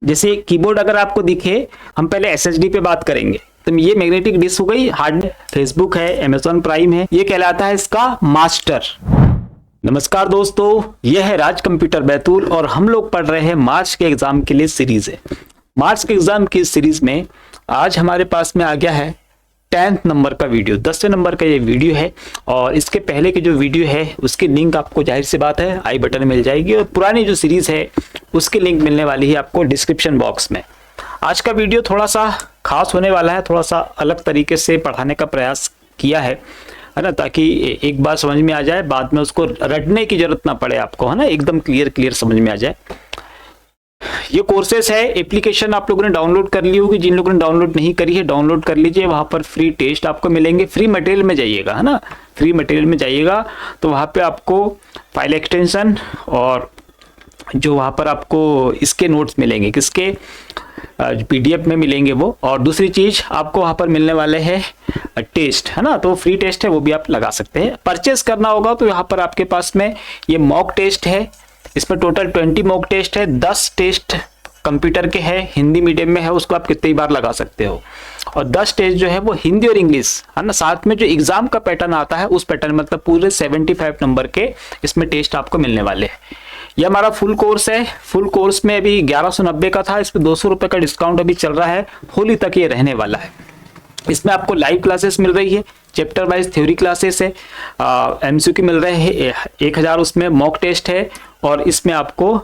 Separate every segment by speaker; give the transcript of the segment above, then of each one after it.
Speaker 1: जैसे कीबोर्ड अगर आपको दिखे, हम पहले एसएसडी पे बात करेंगे। तो ये मैग्नेटिक डिस्क हो गई, हार्ड फेसबुक है, अमेजॉन प्राइम है, ये कहलाता है इसका मास्टर। नमस्कार दोस्तों, यह है राज कंप्यूटर बैतूल और हम लोग पढ़ रहे हैं मार्च के एग्जाम के लिए सीरीज है। मार्च के एग्जाम की सीरीज में आज हमारे पास में आ गया है 10th नंबर का वीडियो, 10वें नंबर का ये वीडियो है। और इसके पहले की जो वीडियो है उसकी लिंक आपको जाहिर सी बात है आई बटन में मिल जाएगी, और पुरानी जो सीरीज है उसकी लिंक मिलने वाली है आपको डिस्क्रिप्शन बॉक्स में। आज का वीडियो थोड़ा सा खास होने वाला है, थोड़ा सा अलग तरीके से पढ़ाने का प्रयास किया है ना, ताकि एक बार समझ में आ जाए, बाद में उसको रटने की जरूरत ना पड़े आपको, है ना, एकदम क्लियर समझ में आ जाए। ये कोर्सेस है, एप्लीकेशन आप लोगों ने डाउनलोड कर ली होगी, जिन लोगों ने डाउनलोड नहीं करी है डाउनलोड कर लीजिए। वहां पर फ्री टेस्ट आपको मिलेंगे, फ्री मटेरियल में जाइएगा, है ना, फ्री मटेरियल में जाइएगा तो वहां पे आपको फाइल एक्सटेंशन और जो वहां पर आपको इसके नोट्स मिलेंगे, किसके पीडीएफ में मिलेंगे वो। और दूसरी चीज आपको वहां पर मिलने वाले हैं टेस्ट, है ना, तो फ्री टेस्ट है वो भी आप लगा सकते हैं। परचेस करना होगा तो यहाँ पर आपके पास में ये मॉक टेस्ट है, इसमें टोटल 20 मॉक टेस्ट है, 10 टेस्ट कंप्यूटर के हैं, हिंदी मीडियम में है, उसको आप कितनी बार लगा सकते हो। और 10 टेस्ट जो है वो हिंदी और इंग्लिश, है ना, साथ में जो एग्जाम का पैटर्न आता है उस पैटर्न, मतलब पूरे 75 नंबर के इसमें टेस्ट आपको मिलने वाले हैं। ये हमारा फुल कोर्स है। फुल कोर्स में अभी 1190 का था, इस पर 200 रुपए का डिस्काउंट अभी चल रहा है, होली तक ये रहने वाला है। इसमें आपको लाइव क्लासेस मिल रही है, चैप्टर वाइज थ्योरी क्लासेस है, एमसीक्यू मिल रहे हैं 1000, उसमें मॉक टेस्ट है, और इसमें आपको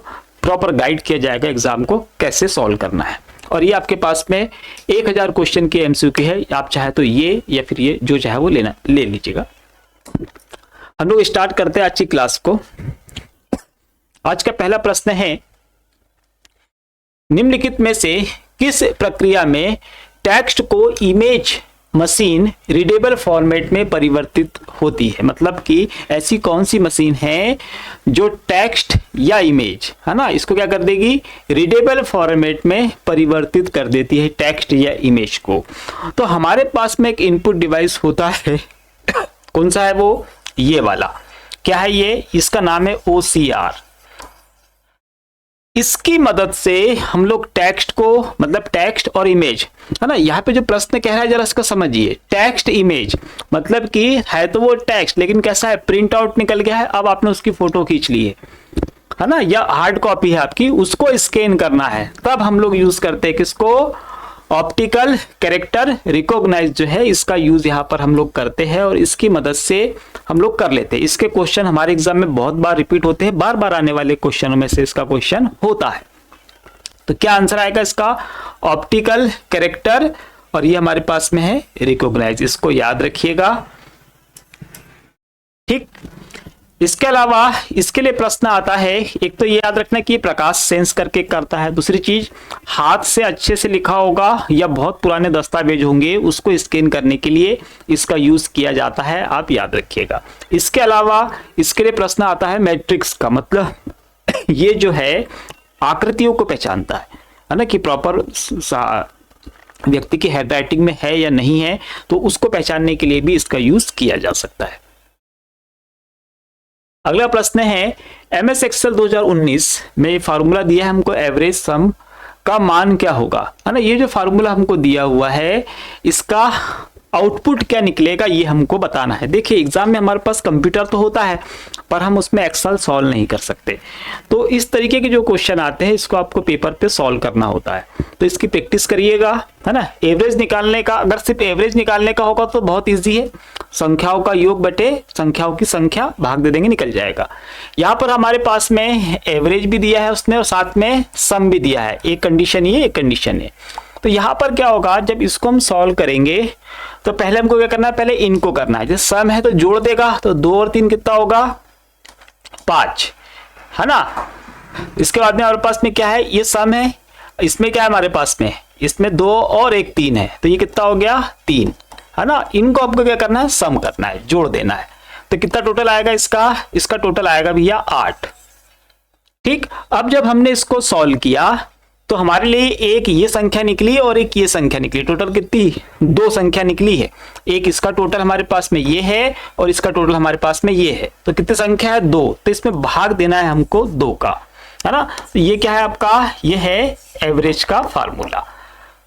Speaker 1: प्रॉपर गाइड किया जाएगा एग्जाम को कैसे सॉल्व करना है। और ये आपके पास में 1000 क्वेश्चन की एमसीक्यू है, आप चाहे तो ये या फिर ये जो चाहे वो ले लीजिएगा। हम लोग स्टार्ट करते हैं आज की क्लास को। आज का पहला प्रश्न है, निम्नलिखित में से किस प्रक्रिया में टेक्स्ट को इमेज मशीन रीडेबल फॉर्मेट में परिवर्तित होती है। मतलब कि ऐसी कौन सी मशीन है जो टेक्स्ट या इमेज, है ना, इसको क्या कर देगी, रीडेबल फॉर्मेट में परिवर्तित कर देती है टेक्स्ट या इमेज को। तो हमारे पास में एक इनपुट डिवाइस होता है कौन सा है वो, ये वाला। क्या है ये, इसका नाम है OCR। इसकी मदद से हम लोग टेक्स्ट को, मतलब टेक्स्ट और इमेज, है ना, यहाँ पे जो प्रश्न कह रहा है जरा इसको समझिए। टेक्स्ट इमेज मतलब कि है तो वो टेक्स्ट, लेकिन कैसा है, प्रिंट आउट निकल गया है, अब आपने उसकी फोटो खींच ली है ना, या हार्ड कॉपी है आपकी, उसको स्कैन करना है, तब हम लोग यूज करते हैं किसको, ऑप्टिकल कैरेक्टर रिकॉग्नाइज जो है, इसका यूज यहाँ पर हम लोग करते हैं, और इसकी मदद से हम लोग कर लेते हैं। इसके क्वेश्चन हमारे एग्जाम में बहुत बार रिपीट होते हैं, बार बार आने वाले क्वेश्चनों में से इसका क्वेश्चन होता है। तो क्या आंसर आएगा इसका, ऑप्टिकल कैरेक्टर, और ये हमारे पास में है रिकॉग्नाइज, इसको याद रखिएगा, ठीक। इसके अलावा इसके लिए प्रश्न आता है, एक तो ये याद रखना कि ये प्रकाश सेंस करके करता है, दूसरी चीज हाथ से अच्छे से लिखा होगा या बहुत पुराने दस्तावेज होंगे उसको स्कैन करने के लिए इसका यूज किया जाता है, आप याद रखिएगा। इसके अलावा इसके लिए प्रश्न आता है मैट्रिक्स का, मतलब ये जो है आकृतियों को पहचानता है ना, कि प्रॉपर व्यक्ति की हैंडराइटिंग में है या नहीं है, तो उसको पहचानने के लिए भी इसका यूज किया जा सकता है। अगला प्रश्न है, MS एक्सेल 2019 में फार्मूला दिया है हमको, एवरेज सम का मान क्या होगा, है ना। ये जो फार्मूला हमको दिया हुआ है इसका आउटपुट क्या निकलेगा ये हमको बताना है। देखिए एग्जाम में हमारे पास कंप्यूटर तो होता है पर हम उसमें एक्सेल सॉल्व नहीं कर सकते, तो इस तरीके के जो क्वेश्चन आते हैं इसको आपको पेपर पे सॉल्व करना होता है, तो इसकी प्रैक्टिस करिएगा, है ना। एवरेज निकालने का, अगर सिर्फ एवरेज निकालने का होगा तो बहुत इजी है, संख्याओं का योग बटे संख्याओं की संख्या भाग दे देंगे, निकल जाएगा। यहाँ पर हमारे पास में एवरेज भी दिया है उसने और साथ में सम भी दिया है, एक कंडीशन ये एक कंडीशन है। तो यहाँ पर क्या होगा, जब इसको हम सॉल्व करेंगे तो पहले हमको क्या करना है, पहले इनको करना है। जैसे सम है तो जोड़ देगा, तो 2 और 3 कितना होगा, 5, है ना। इसके बाद में हमारे पास में क्या है, ये सम है, इसमें क्या है हमारे पास में, इसमें 2 और 1 3 है, तो ये कितना हो गया 3, है ना। इनको आपको क्या करना है, सम करना है, जोड़ देना है, तो कितना टोटल आएगा इसका टोटल आएगा भैया 8, ठीक। अब जब हमने इसको सॉल्व किया तो हमारे लिए एक ये संख्या निकली और एक ये संख्या निकली, टोटल कितनी, 2 संख्या निकली है। एक इसका टोटल हमारे पास में ये है और इसका टोटल हमारे पास में ये है, तो कितनी संख्या है, 2, तो इसमें भाग देना है हमको 2 का। है ना। तो ये क्या है आपका, ये है एवरेज का फार्मूला।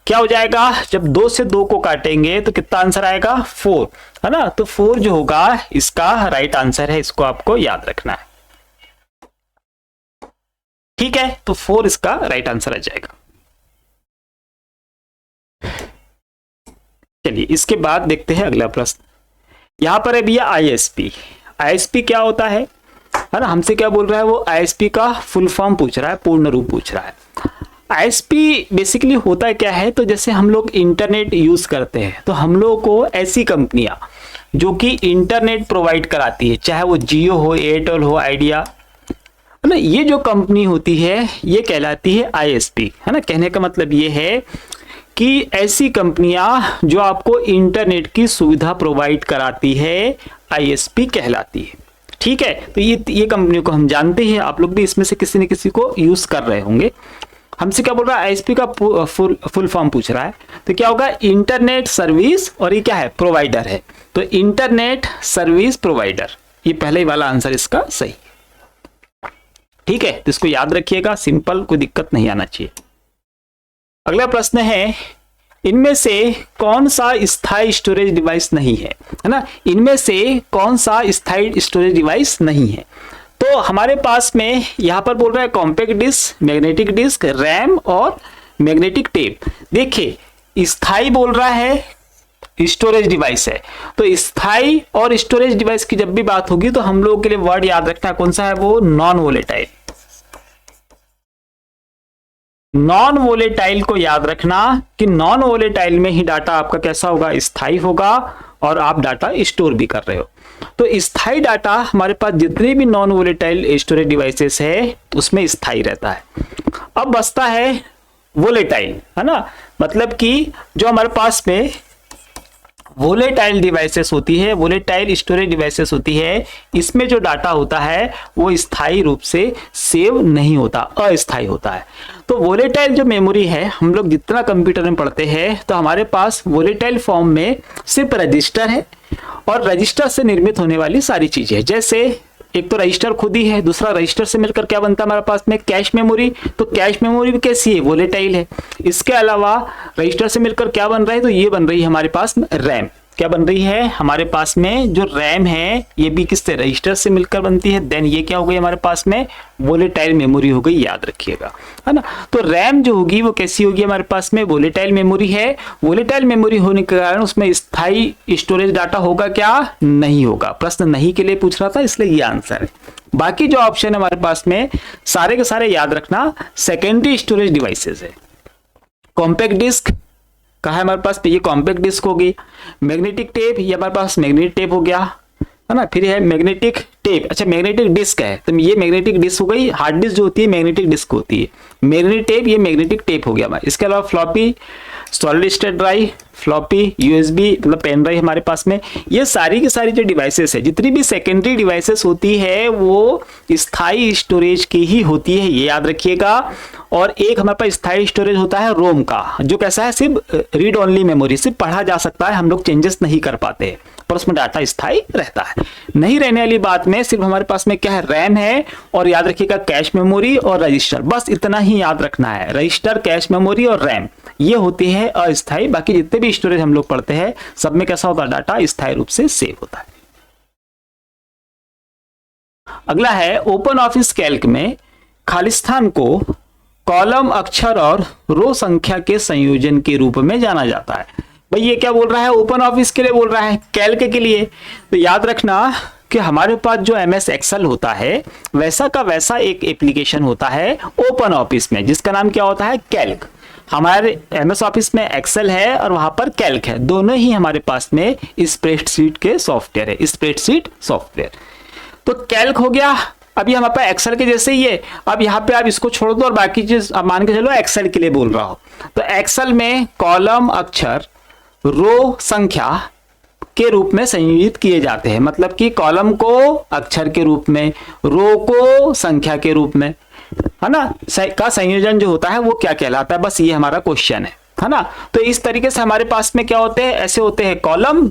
Speaker 1: क्या हो जाएगा, जब 2 से 2 को काटेंगे तो कितना आंसर आएगा, 4, है ना। तो 4 जो होगा इसका राइट आंसर है, इसको आपको याद रखना है। ठीक है, तो 4 इसका राइट आंसर आ जाएगा। चलिए इसके बाद देखते हैं अगला प्रश्न। यहां पर है भैया आईएसपी। आईएसपी क्या होता है ना, हमसे क्या बोल रहा है वो, आईएसपी का फुल फॉर्म पूछ रहा है, पूर्ण रूप पूछ रहा है। आईएसपी बेसिकली होता है क्या है, तो जैसे हम लोग इंटरनेट यूज करते हैं तो हम लोग को ऐसी कंपनियां जो कि इंटरनेट प्रोवाइड कराती है, चाहे वो जियो हो, एयरटेल हो, आइडिया, है ना, ये जो कंपनी होती है ये कहलाती है आईएसपी, है ना। कहने का मतलब ये है कि ऐसी कंपनियां जो आपको इंटरनेट की सुविधा प्रोवाइड कराती है आईएसपी कहलाती है। ठीक है, तो ये कंपनियों को हम जानते हैं, आप लोग भी इसमें से किसी न किसी को यूज कर रहे होंगे। हमसे क्या बोल रहा है, आईएसपी का फुल फॉर्म पूछ रहा है, तो क्या होगा, इंटरनेट सर्विस, और ये क्या है, प्रोवाइडर है, तो इंटरनेट सर्विस प्रोवाइडर, ये पहले ही वाला आंसर इसका सही। ठीक है, तो इसको याद रखिएगा, सिंपल, कोई दिक्कत नहीं आना चाहिए। अगला प्रश्न है, इनमें से कौन सा स्थायी स्टोरेज डिवाइस नहीं है, है ना। इनमें से कौन सा स्थायी स्टोरेज डिवाइस नहीं है, तो हमारे पास में यहां पर बोल रहा है compact disc, magnetic disc, RAM और मैग्नेटिक टेप। देखिए स्थायी बोल रहा है, स्टोरेज डिवाइस है, तो स्थायी और स्टोरेज डिवाइस की जब भी बात होगी तो हम लोगों के लिए वर्ड याद रखना कौन सा है, वो नॉन वोलेटाइल। नॉन वोलेटाइल को याद रखना कि नॉन वोलेटाइल में ही डाटा आपका कैसा होगा, स्थायी होगा, और आप डाटा स्टोर भी कर रहे हो। तो स्थायी डाटा हमारे पास जितने भी नॉन वोलेटाइल स्टोरेज डिवाइसेस है उसमें स्थायी रहता है। अब बचता है वोलेटाइल, है ना, मतलब कि जो हमारे पास में वोलेटाइल डिवाइसेस होती है, वोलेटाइल स्टोरेज डिवाइसेस होती है, इसमें जो डाटा होता है वो स्थायी रूप से सेव नहीं होता, अस्थायी होता है। तो वोलेटाइल जो मेमोरी है, हम लोग जितना कंप्यूटर में पढ़ते हैं तो हमारे पास वोलेटाइल फॉर्म में सिर्फ रजिस्टर है, और रजिस्टर से निर्मित होने वाली सारी चीजें, जैसे एक तो रजिस्टर खुद ही है, दूसरा रजिस्टर से मिलकर क्या बनता है हमारे पास में, कैश मेमोरी। तो कैश मेमोरी भी कैसी है, वोलेटाइल है। इसके अलावा रजिस्टर से मिलकर क्या बन रहा है, तो ये बन रही है हमारे पास में रैम। क्या बन रही है हमारे पास में, जो रैम है ये भी किससे, रजिस्टर से मिलकर बनती है। देन ये क्या हो गई हमारे पास में, वोलेटाइल मेमोरी हो गई, याद रखिएगा, है ना। तो रैम जो होगी वो कैसी होगी हमारे पास में, वोलेटाइल मेमोरी है। वोलेटाइल मेमोरी होने के कारण उसमें स्थायी स्टोरेज डाटा होगा क्या, नहीं होगा। प्रश्न नहीं के लिए पूछ रहा था, इसलिए ये आंसर है। बाकी जो ऑप्शन है हमारे पास में सारे के सारे याद रखना सेकेंडरी स्टोरेज डिवाइसेस है। कॉम्पैक्ट डिस्क कहा है हमारे पास, ये कॉम्पैक्ट डिस्क होगी। मैग्नेटिक टेप, ये हमारे पास मैग्नेटिक टेप हो गया, है ना। फिर है मैग्नेटिक टेप, अच्छा मैग्नेटिक डिस्क है, तो ये मैग्नेटिक डिस्क हो गई। हार्ड डिस्क जो होती है मैग्नेटिक डिस्क होती है। मैग्नेटिक टेप, ये मैग्नेटिक टेप हो गया हमारा। इसके अलावा floppy, solid state drive, floppy, USB मतलब पेन ड्राइव हमारे पास में, ये सारी की सारी जो डिवाइसेस है, जितनी भी सेकेंडरी डिवाइसेस होती है वो स्थायी स्टोरेज की ही होती है, ये याद रखिएगा। और एक हमारे पास स्थायी स्टोरेज होता है रोम का, जो कैसा है, सिर्फ रीड ओनली मेमोरी, सिर्फ पढ़ा जा सकता है, हम लोग चेंजेस नहीं कर पाते, पर उसमें डाटा स्थायी रहता है। नहीं रहने वाली बात में सिर्फ हमारे पास में क्या है, रैम है, और याद रखिएगा कैश मेमोरी और रजिस्टर, बस इतना ही याद रखना है। रजिस्टर, कैश मेमोरी और रैम ये होती है अस्थायी। बाकी जितने भी स्टोरेज हम लोग पढ़ते हैं सब में कैसा होता है, डाटा स्थायी रूप से सेव होता है। अगला है ओपन ऑफिस कैल्क में खालिस्तान को कॉलम, अक्षर और रो संख्या के संयोजन के रूप में जाना जाता है। भाई ये क्या बोल रहा है, ओपन ऑफिस के लिए बोल रहा है, कैल्क के लिए। तो याद रखना कि हमारे पास जो MS एक्सेल होता है वैसा का वैसा एक एप्लीकेशन होता है ओपन ऑफिस में, जिसका नाम क्या होता है, कैल्क। हमारे MS ऑफिस में एक्सेल है और वहां पर कैल्क है, दोनों ही हमारे पास में स्प्रेडशीट के सॉफ्टवेयर है, स्प्रेडशीट सॉफ्टवेयर। तो कैल्क हो गया। अभी हमारे पास एक्सेल के जैसे ही है। अब यहाँ पे आप इसको छोड़ दो और बाकी चीज आप मान के चलो एक्सेल के लिए बोल रहा हो। तो एक्सेल में कॉलम, अक्षर, रो, संख्या के रूप में संयोजित किए जाते हैं, मतलब कि कॉलम को अक्षर के रूप में, रो को संख्या के रूप में, है ना, का संयोजन जो होता है वो क्या कहलाता है, बस ये हमारा क्वेश्चन है ना। तो इस तरीके से हमारे पास में क्या होते हैं, ऐसे होते हैं कॉलम,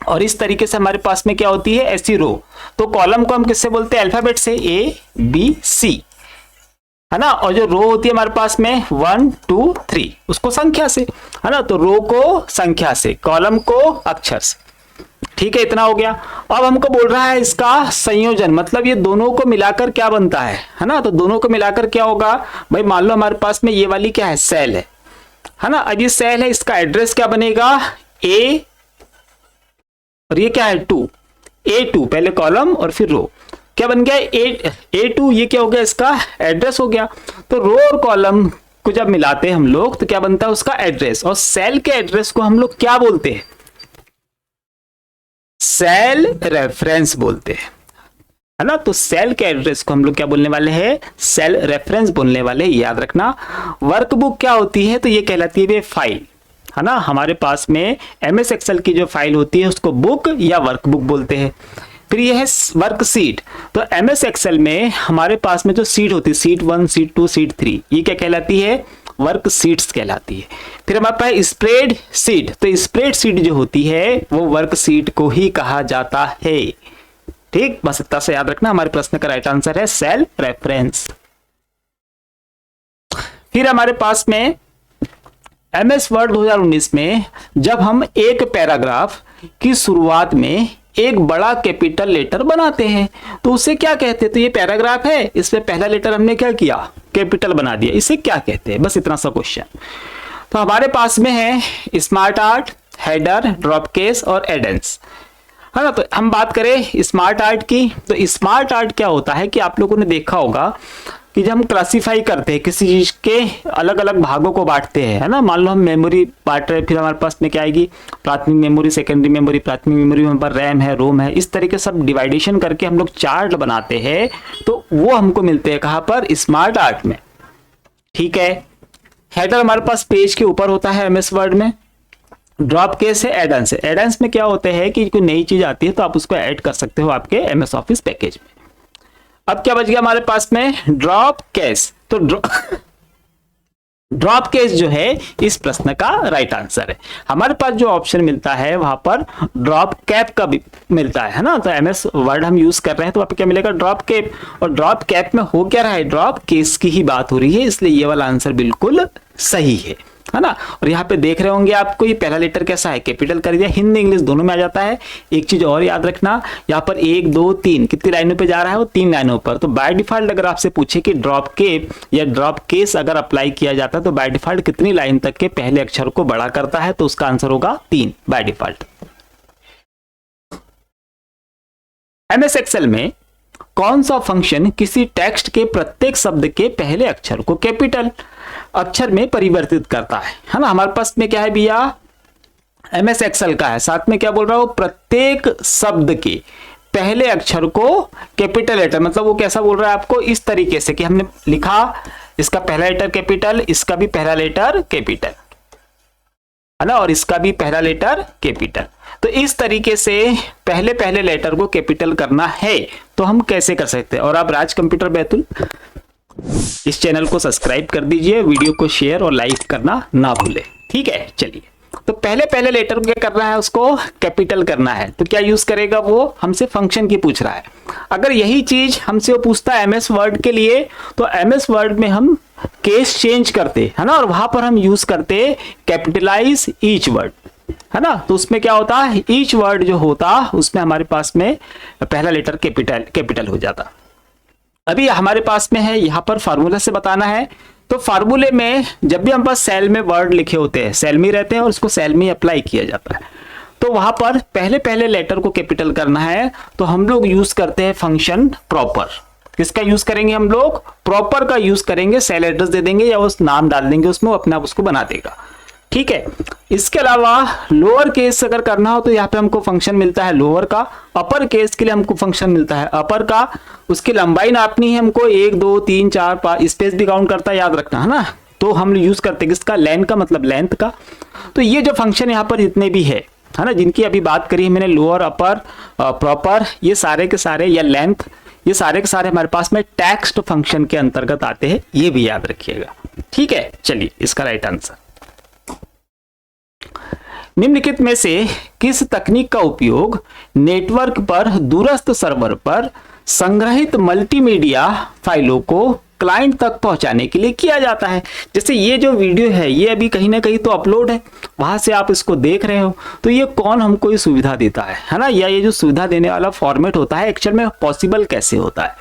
Speaker 1: और इस तरीके से हमारे पास में क्या होती है, ऐसी रो। तो कॉलम को हम किससे बोलते हैं, अल्फाबेट से, A B C। है ना, और जो रो होती है हमारे पास में 1 2 3 उसको संख्या से, है ना, तो रो को संख्या से, कॉलम को अक्षर से। ठीक है, इतना हो गया। अब हमको बोल रहा है इसका संयोजन, मतलब ये दोनों को मिलाकर क्या बनता है ना, तो दोनों को मिलाकर क्या होगा भाई, मान लो हमारे पास में ये वाली क्या है, सेल है ना। अब ये सेल है, इसका एड्रेस क्या बनेगा, ए, और ये क्या है 2, A2, पहले कॉलम और फिर रो, क्या बन गया A2, ये क्या हो गया, इसका एड्रेस हो गया। तो रो और कॉलम को जब मिलाते हैं हम लोग तो क्या बनता है उसका एड्रेस, और सेल के एड्रेस को हम लोग क्या बोलते हैं, सेल रेफरेंस बोलते हैं, है ना। तो सेल के एड्रेस को हम लोग क्या बोलने वाले हैं, सेल रेफरेंस बोलने वाले, याद रखना। वर्कबुक क्या होती है, तो ये कहलाती है फाइल, है ना। हमारे पास में MS एक्सेल की जो फाइल होती है उसको बुक या वर्कबुक बोलते हैं। फिर ये है वर्कशीट, तो MS एक्सेल में हमारे पास में जो सीट होती है, सीट 1 सीट 2 सीट 3, ये क्या कहलाती है, वर्कशीट्स कहलाती है। फिर हमारे पास स्प्रेड शीट, तो स्प्रेड शीट जो होती है वो वर्कशीट को ही कहा जाता है। ठीक, बस इतना से याद रखना। हमारे प्रश्न का राइट आंसर है सेल रेफरेंस। फिर हमारे पास में MS वर्ड 2019 में जब हम एक पैराग्राफ की शुरुआत में एक बड़ा कैपिटल लेटर बनाते हैं तो उसे क्या कहते हैं, तो ये पैराग्राफ है, इसमें पहला लेटर हमने क्या किया, कैपिटल बना दिया, इसे क्या कहते हैं, बस इतना सा क्वेश्चन। तो हमारे पास में है smart art, header, drop case और एडेंस, है ना। तो हम बात करें स्मार्ट आर्ट की, तो स्मार्ट आर्ट क्या होता है कि आप लोगों ने देखा होगा कि जब हम क्लासिफाई करते हैं, किसी चीज के अलग अलग भागों को बांटते हैं, है ना। मान लो हम मेमोरी बांट रहे हैं, फिर हमारे पास में क्या आएगी, प्राथमिक मेमोरी, सेकेंडरी मेमोरी, प्राथमिक मेमोरी में पर रैम है, रोम है, इस तरीके सब डिवाइडेशन करके हम लोग चार्ट बनाते हैं, तो वो हमको मिलते हैं कहाँ पर, स्मार्ट आर्ट में। ठीक है, हेडर हमारे पास पेज के ऊपर होता है MS वर्ड में। ड्रॉप केस है एडेंस है, एडेंस में क्या होते हैं कि कोई नई चीज आती है तो आप उसको ऐड कर सकते हो आपके MS ऑफिस पैकेज में। अब क्या बच गया हमारे पास में, ड्रॉप केस, तो ड्रॉप केस जो है इस प्रश्न का राइट आंसर है। हमारे पास जो ऑप्शन मिलता है वहां पर ड्रॉप कैप का भी मिलता है ना, तो MS वर्ड हम यूज कर रहे हैं तो वहां पे क्या मिलेगा, ड्रॉप कैप, और ड्रॉप कैप में हो क्या रहा है, ड्रॉप केस की ही बात हो रही है, इसलिए ये वाला आंसर बिल्कुल सही है ना। और यहाँ पे देख रहे होंगे आपको ये पहला लेटर कैसा है, कैपिटल कर दिया, हिंदी इंग्लिश दोनों में आ जाता है। एक चीज और याद रखना, यहाँ पर 1 2 3 कितनी लाइनों पे जा रहा है, वो 3 लाइनों पर। तो बाय डिफॉल्ट अगर आपसे पूछे कि ड्रॉप केप या ड्रॉप केस अगर अप्लाई किया जाता है तो बाय डिफॉल्ट कितनी लाइन तक के पहले अक्षर को बड़ा करता है, तो उसका आंसर होगा 3 बाय डिफॉल्ट। MS एक्सेल में कौन सा फंक्शन किसी टेक्स्ट के प्रत्येक शब्द के पहले अक्षर को कैपिटल अक्षर में परिवर्तित करता है ना। हमारे पास में क्या है भैया, MS एक्सेल का है, साथ में क्या बोल रहा हूं, प्रत्येक शब्द के पहले अक्षर को कैपिटल लेटर, मतलब वो कैसा बोल रहा है आपको, इस तरीके से कि हमने लिखा इसका पहला लेटर कैपिटल, इसका भी पहला लेटर कैपिटल, है ना, और इसका भी पहला लेटर कैपिटल। तो इस तरीके से पहले पहले लेटर को कैपिटल करना है तो हम कैसे कर सकते हैं। और आप राज कंप्यूटर बैतुल इस चैनल को सब्सक्राइब कर दीजिए, वीडियो को शेयर और लाइक करना ना भूले। ठीक है, चलिए, तो पहले पहले लेटर को क्या करना है, उसको कैपिटल करना है, तो क्या यूज करेगा, वो हमसे फंक्शन की पूछ रहा है। अगर यही चीज हमसे वो पूछता है MS वर्ड के लिए, तो MS वर्ड में हम केस चेंज करते है ना, और वहां पर हम यूज करते कैपिटलाइज ईच वर्ड, है ना। तो उसमें क्या होता है, ईच वर्ड जो होता उसमें हमारे पास में पहला लेटर कैपिटल हो जाता। अभी हमारे पास में है, यहां पर फार्मूला से बताना है, तो फार्मूले में जब भी हम पास सेल में वर्ड लिखे होते हैं, सेल में रहते हैं और उसको सेल में अप्लाई किया जाता है, तो वहां पर पहले पहले लेटर को कैपिटल करना है, तो हम लोग यूज करते हैं फंक्शन प्रॉपर। किसका यूज करेंगे हम लोग, प्रॉपर का यूज करेंगे, सेल एड्रेस दे देंगे या उस नाम डाल देंगे उसमें, वो अपने आप उसको बना देगा। ठीक है, इसके अलावा लोअर केस अगर करना हो तो यहाँ पे हमको फंक्शन मिलता है लोअर का, अपर केस के लिए हमको फंक्शन मिलता है अपर का। उसकी लंबाई नापनी है हमको, 1 2 3 4 5, स्पेस भी काउंट करता है, याद रखना, है ना। तो हम यूज करते हैं किसका, लेंथ का, मतलब लेंथ का। तो ये जो फंक्शन यहाँ पर जितने भी है ना, जिनकी अभी बात करी है मैंने, लोअर, अपर, प्रॉपर, ये सारे के सारे, या लेंथ, ये सारे के सारे हमारे पास में टेक्स्ट फंक्शन के अंतर्गत आते हैं, ये भी याद रखिएगा। ठीक है, चलिए, इसका राइट आंसर, निम्नलिखित में से किस तकनीक का उपयोग नेटवर्क पर दूरस्थ सर्वर पर संग्रहित मल्टीमीडिया फाइलों को क्लाइंट तक पहुंचाने के लिए किया जाता है। जैसे ये जो वीडियो है ये अभी कहीं ना कहीं तो अपलोड है, वहां से आप इसको देख रहे हो, तो ये कौन हमको ये सुविधा देता है ना, या ये जो सुविधा देने वाला फॉर्मेट होता है एक्चुअल में पॉसिबल कैसे होता है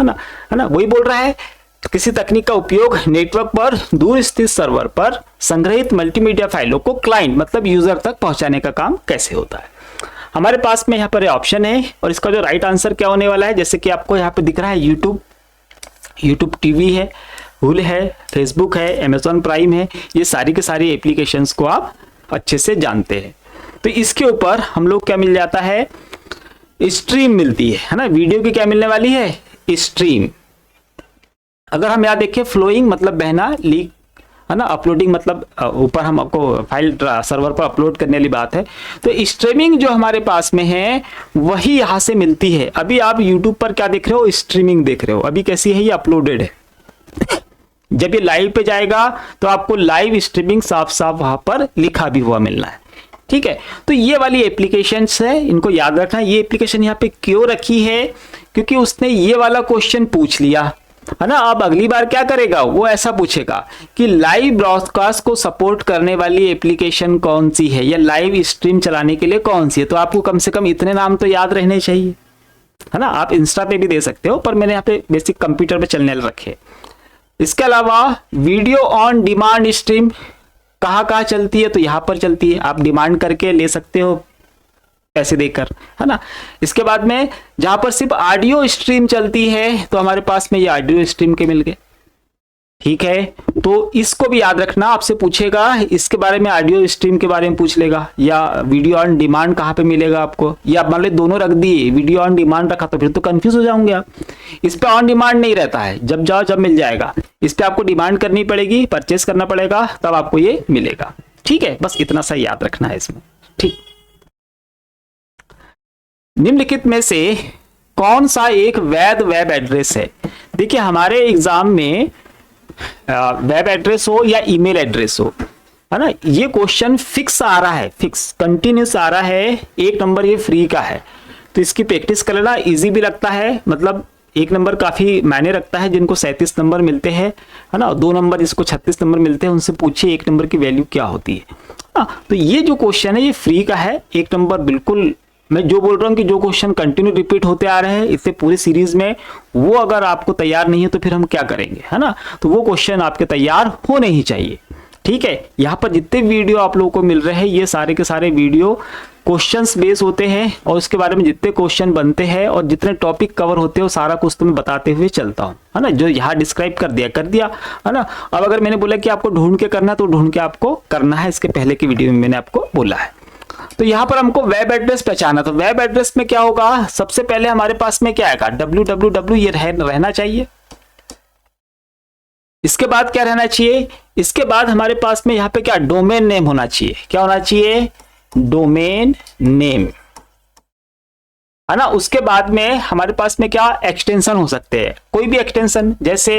Speaker 1: ना, वही बोल रहा है किसी तकनीक का उपयोग नेटवर्क पर दूर स्थित सर्वर पर संग्रहित मल्टीमीडिया फाइलों को क्लाइंट मतलब यूजर तक पहुंचाने का काम कैसे होता है। हमारे पास में यहाँ पर ऑप्शन है और इसका जो राइट आंसर क्या होने वाला है, जैसे कि आपको यहाँ पे दिख रहा है यूट्यूब टीवी है, हुल है, फेसबुक है, अमेजॉन प्राइम है, ये सारी के सारी एप्लीकेशंस को आप अच्छे से जानते हैं। तो इसके ऊपर हम लोग क्या मिल जाता है, स्ट्रीम मिलती है ना, वीडियो की क्या मिलने वाली है, स्ट्रीम। अगर हम यहाँ देखें फ्लोइंग मतलब बहना, लीक है ना, अपलोडिंग मतलब ऊपर हम आपको फाइल सर्वर पर अपलोड करने वाली बात है। तो स्ट्रीमिंग जो हमारे पास में है वही यहाँ से मिलती है। अभी आप यूट्यूब पर क्या देख रहे हो, स्ट्रीमिंग देख रहे हो, अभी कैसी है, ये अपलोडेड है। जब ये लाइव पे जाएगा तो आपको लाइव स्ट्रीमिंग साफ साफ वहां पर लिखा भी हुआ मिलना है, ठीक है। तो ये वाली एप्लीकेशंस है, इनको याद रखना। ये एप्लीकेशन यहाँ पे क्यों रखी है, क्योंकि उसने ये वाला क्वेश्चन पूछ लिया है ना। अब अगली बार क्या करेगा, वो ऐसा पूछेगा कि लाइव ब्रॉडकास्ट को सपोर्ट करने वाली एप्लीकेशन कौन सी है, या लाइव स्ट्रीम चलाने के लिए कौन सी है। तो आपको कम से कम इतने नाम तो याद रहने चाहिए, है ना। आप इंस्टा पे भी दे सकते हो, पर मैंने यहाँ पे बेसिक कंप्यूटर पे चलने रखे। इसके अलावा वीडियो ऑन डिमांड स्ट्रीम कहाँ कहाँ चलती है, तो यहाँ पर चलती है, आप डिमांड करके ले सकते हो पैसे देकर, है ना। इसके बाद में जहां पर सिर्फ ऑडियो स्ट्रीम चलती है तो हमारे पास में ये ऑडियो स्ट्रीम के मिल गए, ठीक है। तो इसको भी याद रखना, आपसे पूछेगा इसके बारे में, ऑडियो स्ट्रीम के बारे में पूछ लेगा, या वीडियो ऑन डिमांड कहाँ पे मिलेगा आपको, या मान लो दोनों रख दिए, वीडियो ऑन डिमांड रखा तो फिर तो कंफ्यूज हो जाओगे आप। इस पे ऑन डिमांड नहीं रहता है, जब जाओ जब मिल जाएगा। इस पे आपको डिमांड करनी पड़ेगी, परचेस करना पड़ेगा, तब आपको ये मिलेगा, ठीक है। बस इतना सा याद रखना है इसमें, ठीक। निम्नलिखित में से कौन सा एक वैध वेब एड्रेस है। देखिए हमारे एग्जाम में वेब एड्रेस हो या ईमेल एड्रेस हो, है ना, ये क्वेश्चन फिक्स आ रहा है, फिक्स कंटिन्यूस आ रहा है। एक नंबर ये फ्री का है, तो इसकी प्रैक्टिस कर लेना, इजी भी लगता है, मतलब एक नंबर काफी मायने रखता है। जिनको 37 नंबर मिलते हैं, है ना, 2 नंबर जिसको 36 नंबर मिलते हैं, उनसे पूछिए एक नंबर की वैल्यू क्या होती है। तो ये जो क्वेश्चन है ये फ्री का है, एक नंबर बिल्कुल। मैं जो बोल रहा हूँ कि जो क्वेश्चन कंटिन्यू रिपीट होते आ रहे हैं इससे पूरी सीरीज में, वो अगर आपको तैयार नहीं है तो फिर हम क्या करेंगे, है ना। तो वो क्वेश्चन आपके तैयार होने ही चाहिए, ठीक है। यहाँ पर जितने वीडियो आप लोगों को मिल रहे हैं ये सारे के सारे वीडियो क्वेश्चंस बेस होते हैं, और उसके बारे में जितने क्वेश्चन बनते हैं और जितने टॉपिक कवर होते हैं वो सारा कुछ तुम्हें बताते हुए चलता हूँ, है ना। जो यहाँ डिस्क्राइब कर दिया, है ना। अब अगर मैंने बोला कि आपको ढूंढ के करना तो ढूंढ के आपको करना है, इसके पहले की वीडियो में मैंने आपको बोला है। तो यहां पर हमको वेब एड्रेस पहचाना, तो वेब एड्रेस में क्या होगा, सबसे पहले हमारे पास में क्या आएगा, www ये रहना चाहिए। इसके बाद क्या रहना चाहिए, इसके बाद हमारे पास में यहां पे क्या डोमेन नेम होना चाहिए, क्या होना चाहिए, डोमेन नेम, है ना। उसके बाद में हमारे पास में क्या एक्सटेंशन हो सकते हैं, कोई भी एक्सटेंशन, जैसे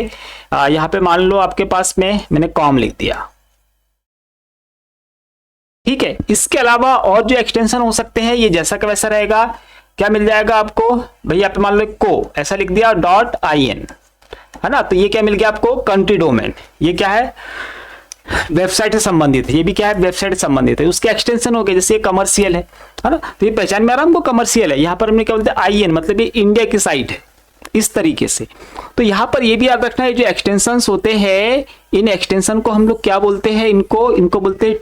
Speaker 1: यहां पे मान लो आपके पास में मैंने कॉम लिख दिया, ठीक है। इसके अलावा और जो एक्सटेंशन हो सकते हैं ये जैसा का वैसा रहेगा। क्या मिल जाएगा आपको, भैया पे मान लो को ऐसा लिख दिया .in, है ना। तो ये क्या मिल गया आपको, कंट्री डोमेन, ये क्या है, वेबसाइट से संबंधित है, ये भी क्या है, वेबसाइट से संबंधित है। उसके एक्सटेंशन हो गए, जैसे ये कमर्शियल है ना, तो ये पहचान में आ रहा है हमको, कमर्शियल है। यहाँ पर हमने क्या बोलते हैं IN, मतलब ये इंडिया की साइट है, इस तरीके से। तो यहाँ पर ये भी याद रखना है, जो एक्सटेंशन होते हैं इन एक्सटेंशन को हम लोग क्या बोलते हैं, इनको बोलते हैं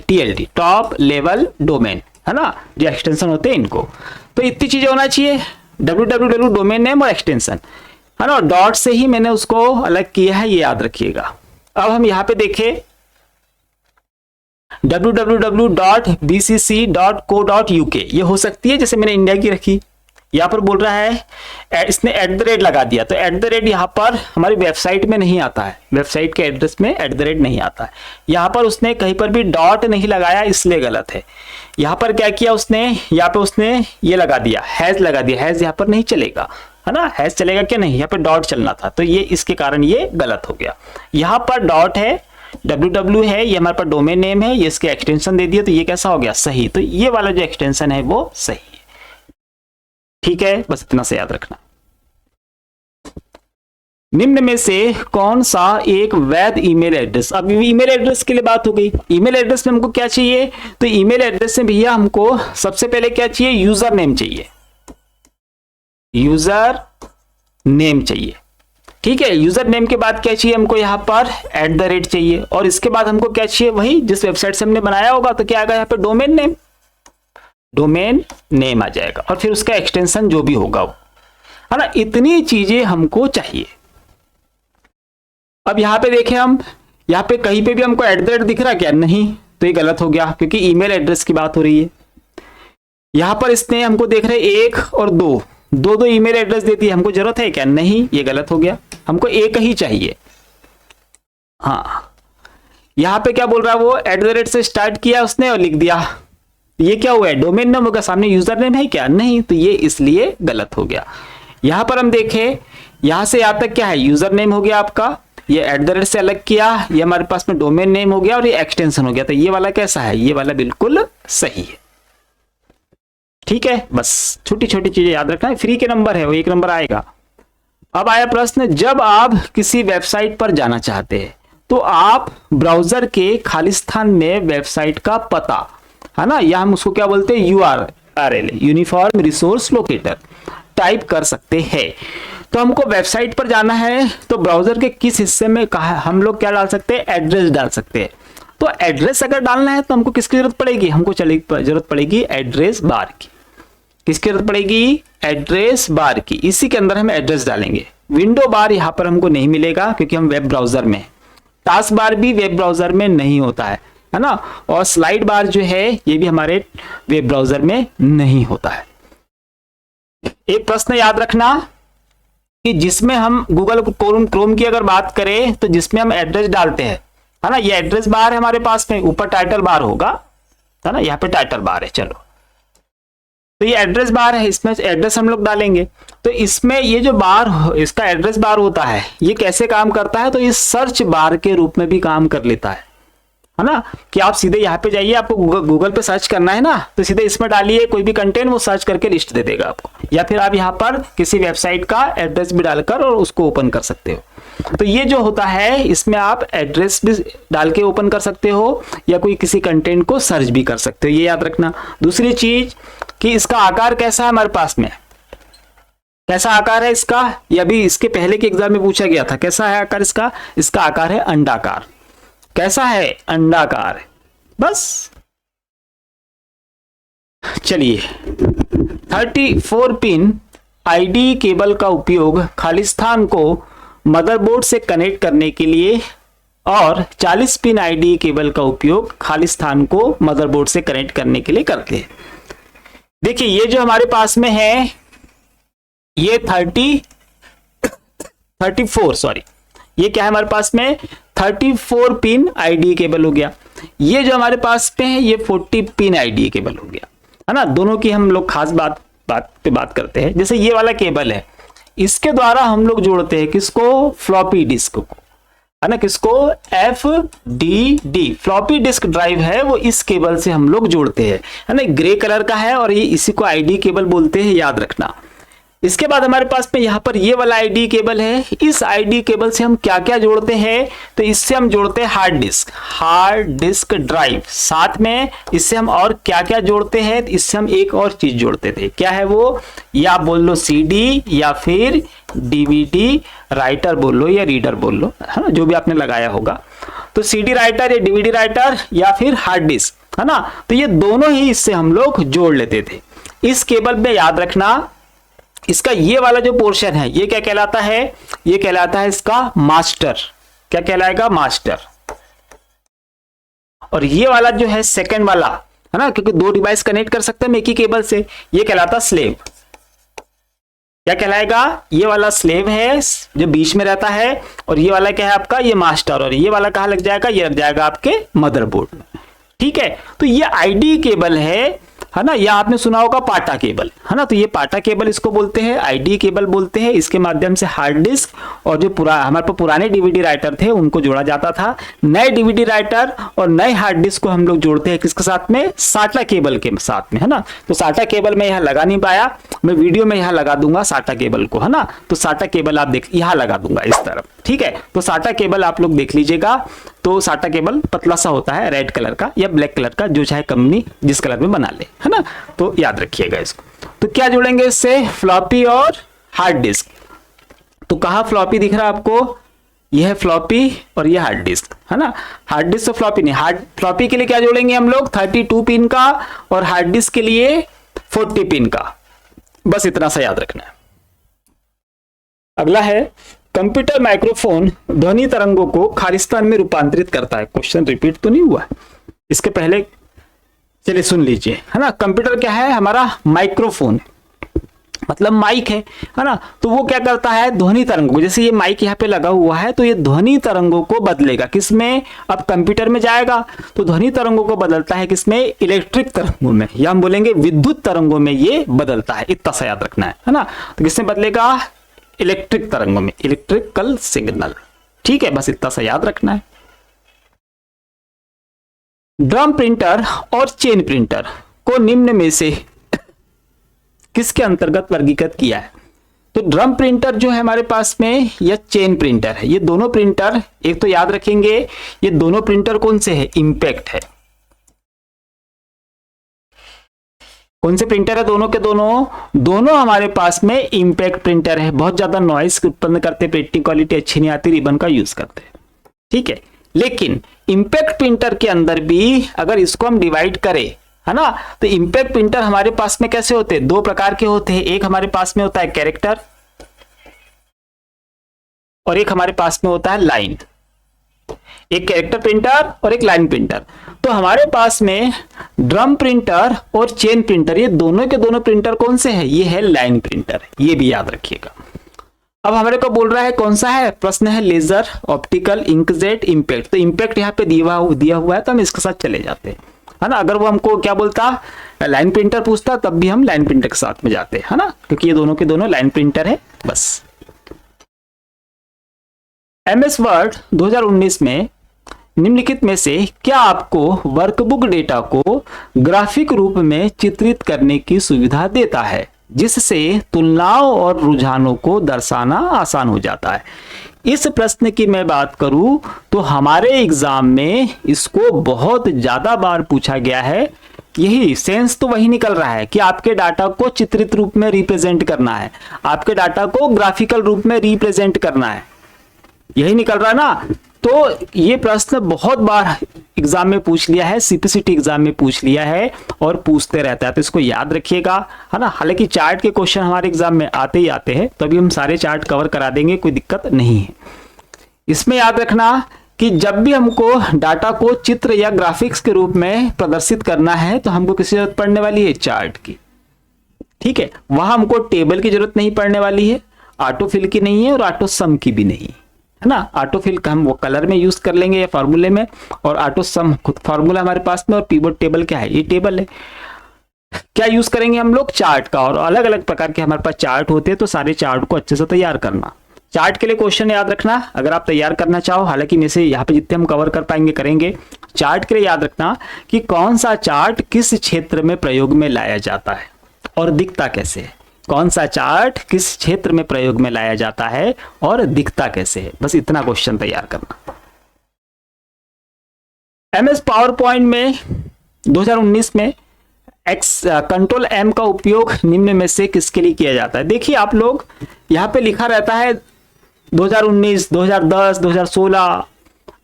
Speaker 1: TLD, टॉप लेवल डोमेन, है ना, जो एक्सटेंशन होते हैं इनको। तो इतनी चीजें होना चाहिए, www डोमेन नेम और एक्सटेंशन, है ना। डॉट से ही मैंने उसको अलग किया है, ये याद रखिएगा। अब हम यहाँ पे देखें www.bcc.co.uk, ये हो सकती है, जैसे मैंने इंडिया की रखी, यहाँ पर बोल रहा है इसने @ लगा दिया, तो @ यहाँ पर हमारी वेबसाइट में नहीं आता है, वेबसाइट के एड्रेस में @ नहीं आता है। यहाँ पर उसने कहीं पर भी डॉट नहीं लगाया, इसलिए गलत है। यहाँ पर क्या किया उसने, यहाँ पे उसने ये लगा दिया, हैज लगा दिया, हैज यहाँ पर नहीं चलेगा, है ना। हैज चलेगा क्या, नहीं, यहाँ पे डॉट चलना था, तो ये इसके कारण ये गलत हो गया। यहाँ पर डॉट है, www है, ये हमारे पास डोमेन नेम है, ये इसके एक्सटेंशन दे दिया, तो ये कैसा हो गया, सही। तो ये वाला जो एक्सटेंशन है वो सही है, ठीक है। बस इतना से याद रखना। निम्न में से कौन सा एक वैध ईमेल एड्रेस, अब ईमेल एड्रेस के लिए बात हो गई। ईमेल एड्रेस में हमको क्या चाहिए, तो ईमेल एड्रेस में भैया हमको सबसे पहले क्या चाहिए, यूजर नेम चाहिए, यूजर नेम चाहिए। ठीक है, यूजर नेम के बाद क्या चाहिए हमको, यहां पर @ चाहिए, और इसके बाद हमको क्या चाहिए, वही जिस वेबसाइट से हमने बनाया होगा, तो क्या आएगा यहाँ पे, डोमेन नेम, डोमेन नेम आ जाएगा, और फिर उसका एक्सटेंशन जो भी होगा वो, है ना। इतनी चीजें हमको चाहिए। अब यहां पे देखें हम, यहां पे कहीं पे भी हमको @ दिख रहा क्या, नहीं, तो ये गलत हो गया, क्योंकि ईमेल एड्रेस की बात हो रही है। यहां पर इसने हमको देख रहे 1 और 2 ईमेल एड्रेस देती है, हमको जरूरत है क्या, नहीं, ये गलत हो गया, हमको एक ही चाहिए। हाँ, यहां पे क्या बोल रहा है वो, @ से स्टार्ट किया उसने और लिख दिया, ये क्या हुआ है, डोमेन नेम होगा, सामने यूजर नेम है क्या, नहीं, तो ये इसलिए गलत हो गया। यहां पर हम देखें, यहां से यहां तक क्या है, यूजर नेम हो गया आपका, ये @ से अलग किया, ये हमारे पास में डोमेन नेम हो गया, और ये एक्सटेंशन हो गया, तो ये वाला कैसा है, ये वाला बिल्कुल सही है। ठीक है, बस छोटी छोटी चीजें याद रखना है, फ्री के नंबर है वो 1 नंबर आएगा। अब आया प्रश्न, जब आप किसी वेबसाइट पर जाना चाहते हैं तो आप ब्राउजर के खालिस्तान में वेबसाइट का पता, है ना, या हम उसको क्या बोलते हैं, URL, uniform resource locator, type कर सकते हैं। तो हमको वेबसाइट पर जाना है तो ब्राउजर के किस हिस्से में कहा हम लोग क्या डाल सकते हैं, एड्रेस डाल सकते हैं। तो एड्रेस अगर डालना है तो हमको किसकी जरूरत पड़ेगी, हमको जरूरत पड़ेगी एड्रेस बार की। किसकी जरूरत पड़ेगी, एड्रेस बार की, इसी के अंदर हम एड्रेस डालेंगे। विंडो बार यहां पर हमको नहीं मिलेगा क्योंकि हम वेब ब्राउजर में, टास्क बार भी वेब ब्राउजर में नहीं होता है ना, और स्लाइड बार जो है ये भी हमारे वेब ब्राउजर में नहीं होता है। एक प्रश्न याद रखना कि जिसमें हम गूगल क्रोम की अगर बात करें तो जिसमें हम एड्रेस डालते हैं, है ना, ये एड्रेस बार है हमारे पास में, ऊपर टाइटल बार होगा, है ना, यहाँ पे टाइटल बार है। चलो, तो ये एड्रेस बार है, इसमें एड्रेस हम लोग डालेंगे। तो इसमें ये जो बार, इसका एड्रेस बार होता है, ये कैसे काम करता है, तो ये सर्च बार के रूप में भी काम कर लेता है ना, कि आप सीधे यहाँ पे जाइए, आपको गूगल पे सर्च करना है ना, तो सीधे इसमें डालिए कोई भी कंटेंट, वो सर्च करके लिस्ट दे देगा आपको, या फिर आप यहाँ पर किसी वेबसाइट का एड्रेस भी डालकर और उसको ओपन कर सकते हो। तो ये जो होता है, इसमें आप एड्रेस भी डाल के ओपन कर सकते हो, या कोई किसी कंटेंट को सर्च भी कर सकते हो, ये याद रखना। दूसरी चीज कि इसका आकार कैसा है हमारे पास में, कैसा आकार है इसका, ये अभी इसके पहले के एग्जाम में पूछा गया था, कैसा है आकार इसका, इसका आकार है अंडाकार। कैसा है, अंडाकार। बस चलिए, 34 पिन आईडी केबल का उपयोग खालिस्तान को मदरबोर्ड से कनेक्ट करने के लिए और 40 पिन आईडी केबल का उपयोग खालिस्तान को मदरबोर्ड से कनेक्ट करने के लिए करते हैं। देखिए, ये जो हमारे पास में है, ये 34 सॉरी, ये क्या है हमारे पास में, 34 पिन आईडी केबल हो गया। ये जो हमारे पास पे है, ये 40 पिन आईडी केबल हो गया, है ना। दोनों की हम लोग खास बात पे बात करते हैं। जैसे ये वाला केबल है, इसके द्वारा हम लोग जोड़ते हैं किसको, फ्लॉपी डिस्क को, है ना, किसको, FDD, फ्लॉपी डिस्क ड्राइव है वो, इस केबल से हम लोग जोड़ते हैं, है ना। ग्रे कलर का है और ये इसी को आईडी केबल बोलते हैं, याद रखना। इसके बाद हमारे पास में यहाँ पर ये वाला आईडी केबल है। इस आईडी केबल से हम क्या क्या जोड़ते हैं, तो इससे हम जोड़ते हैं हार्ड डिस्क ड्राइव, साथ में इससे हम और क्या क्या जोड़ते हैं, इससे हम एक और चीज जोड़ते थे, क्या है वो, या बोल लो CD या फिर DVD राइटर बोल लो या रीडर बोल लो, है ना, जो भी आपने लगाया होगा। तो CD राइटर या DVD राइटर या फिर हार्ड डिस्क, है ना, तो ये दोनों ही इससे हम लोग जोड़ लेते थे। इस केबल में याद रखना, इसका ये वाला जो पोर्शन है, ये क्या कहलाता है, ये कहलाता है इसका मास्टर। क्या कहलाएगा, मास्टर। और ये वाला जो है सेकंड वाला, है ना, क्योंकि 2 डिवाइस कनेक्ट कर सकते हैं एक ही केबल से, ये कहलाता स्लेव। क्या कहलाएगा, ये वाला स्लेव है जो बीच में रहता है, और ये वाला क्या है आपका, ये मास्टर। और ये वाला कहां लग जाएगा, ये लग जाएगा आपके मदरबोर्ड में। ठीक है, तो ये आईडी केबल है है ना, या आपने सुना होगा पाटा केबल, है ना, तो ये पाटा केबल इसको बोलते हैं, आईडी केबल बोलते हैं। इसके माध्यम से हार्ड डिस्क और जो हमारे पास पुराने डीवीडी राइटर थे उनको जोड़ा जाता था। नए डीवीडी राइटर और नए हार्ड डिस्क को हम लोग जोड़ते हैं किसके साथ में, साटा केबल के साथ में, है ना। तो साटा केबल मैं यहाँ लगा नहीं पाया, मैं वीडियो में यहाँ लगा दूंगा साटा केबल को, है ना। तो साटा केबल आप देख यहाँ लगा दूंगा इस तरफ, ठीक है। तो साटा केबल आप लोग देख लीजिएगा। तो साटा केबल पतला सा होता है, रेड कलर का या ब्लैक कलर का, जो चाहे कंपनी जिस कलर में बना ले, है ना। तो याद रखिएगा इसको। तो क्या जोड़ेंगे इससे, फ्लॉपी और हार्ड डिस्क। तो कहाँ फ्लॉपी दिख रहा है आपको, यह है फ्लॉपी और यह हार्ड डिस्क, है ना। हार्ड डिस्क तो फ्लॉपी नहीं, हार्ड फ्लॉपी के लिए क्या जोड़ेंगे हम लोग, 32 पिन का, और हार्ड डिस्क के लिए 40 पिन का। बस इतना सा याद रखना है। अगला है, कंप्यूटर माइक्रोफोन ध्वनि तरंगों को खालिस्तान में रूपांतरित करता है। क्वेश्चन रिपीट तो नहीं हुआ, इसके पहले चलिए सुन लीजिए, है ना। कंप्यूटर क्या है, हमारा माइक्रोफोन मतलब माइक है ना। तो वो क्या करता है, ध्वनि तरंगों, जैसे ये माइक यहाँ पे लगा हुआ है तो ये ध्वनि तरंगों को बदलेगा किसमें, अब कंप्यूटर में जाएगा तो ध्वनि तरंगों को बदलता है किसमें, इलेक्ट्रिक तरंगों में, या हम बोलेंगे विद्युत तरंगों में ये बदलता है। इतना सा याद रखना है ना। तो किसमें बदलेगा, इलेक्ट्रिक तरंगों में, इलेक्ट्रिकल सिग्नल, ठीक है। बस इतना सा याद रखना है। ड्रम प्रिंटर और चेन प्रिंटर को निम्न में से किसके अंतर्गत वर्गीकृत किया है। तो ड्रम प्रिंटर जो है हमारे पास में, या चेन प्रिंटर है, ये दोनों प्रिंटर, एक तो याद रखेंगे ये दोनों प्रिंटर कौन से है, इंपैक्ट है। कौन से प्रिंटर है, दोनों के दोनों हमारे पास में इंपैक्ट प्रिंटर है। बहुत ज्यादा नॉइस उत्पन्न करते, प्रिंटिंग क्वालिटी अच्छी नहीं आती, रिबन का यूज करते हैं, ठीक है। लेकिन इंपैक्ट प्रिंटर के अंदर भी अगर इसको हम डिवाइड करें, है ना, तो इंपैक्ट प्रिंटर हमारे पास में कैसे होते हैं, दो प्रकार के होते हैं। एक हमारे पास में होता है कैरेक्टर और एक हमारे पास में होता है लाइन। एक कैरेक्टर प्रिंटर और एक लाइन प्रिंटर। तो हमारे पास में ड्रम प्रिंटर और चेन प्रिंटर, ये दोनों के दोनों प्रिंटर कौन से हैं, ये है लाइन प्रिंटर, ये भी याद रखिएगा। अब हमारे को बोल रहा है कौन सा है, प्रश्न है लेजर, ऑप्टिकल, इंकजेट, इंपैक्ट। तो इंपैक्ट यहाँ पे दिया हुआ है तो हम इसके साथ चले जाते हैं, है ना। अगर वो हमको क्या बोलता, लाइन प्रिंटर पूछता, तब भी हम लाइन प्रिंटर के साथ में जाते हैं, है ना, क्योंकि ये दोनों के दोनों लाइन प्रिंटर है। बस MS वर्ड 2019 में निम्नलिखित में से क्या आपको वर्कबुक डेटा को ग्राफिक रूप में चित्रित करने की सुविधा देता है, जिससे तुलनाओं और रुझानों को दर्शाना आसान हो जाता है। इस प्रश्न की मैं बात करूं तो हमारे एग्जाम में इसको बहुत ज्यादा बार पूछा गया है। यही सेंस तो वही निकल रहा है कि आपके डाटा को चित्रित रूप में रिप्रेजेंट करना है, आपके डाटा को ग्राफिकल रूप में रिप्रेजेंट करना है, यही निकल रहा है ना। तो ये प्रश्न बहुत बार एग्जाम में पूछ लिया है, CPCT एग्जाम में पूछ लिया है और पूछते रहता है, तो इसको याद रखिएगा, है ना। हालांकि चार्ट के क्वेश्चन हमारे एग्जाम में आते ही आते हैं, तो अभी हम सारे चार्ट कवर करा देंगे, कोई दिक्कत नहीं है। इसमें याद रखना कि जब भी हमको डाटा को चित्र या ग्राफिक्स के रूप में प्रदर्शित करना है तो हमको किसकी जरूरत पड़ने वाली है, चार्ट की, ठीक है। वहां हमको टेबल की जरूरत नहीं पड़ने वाली है, ऑटोफिल की नहीं है और ऑटो सम की भी नहीं है ना। ऑटोफिल का हम वो कलर में यूज कर लेंगे या फार्मूले में, और ऑटो सम खुद फार्मूला हमारे पास में, और पिवट टेबल क्या है, ये टेबल है। क्या यूज करेंगे हम लोग, चार्ट का, और अलग अलग प्रकार के हमारे पास चार्ट होते हैं, तो सारे चार्ट को अच्छे से तैयार करना। चार्ट के लिए क्वेश्चन याद रखना अगर आप तैयार करना चाहो, हालांकि में से यहाँ पे जितने हम कवर कर पाएंगे करेंगे। चार्ट के लिए याद रखना कि कौन सा चार्ट किस क्षेत्र में प्रयोग में लाया जाता है और दिखता कैसे है, कौन सा चार्ट किस क्षेत्र में प्रयोग में लाया जाता है और दिखता कैसे है, बस इतना क्वेश्चन तैयार करना। MS पावर पॉइंट में 2019 में कंट्रोल M का उपयोग निम्न में से किसके लिए किया जाता है। देखिए आप लोग यहाँ पे लिखा रहता है 2019, 2010, 2016,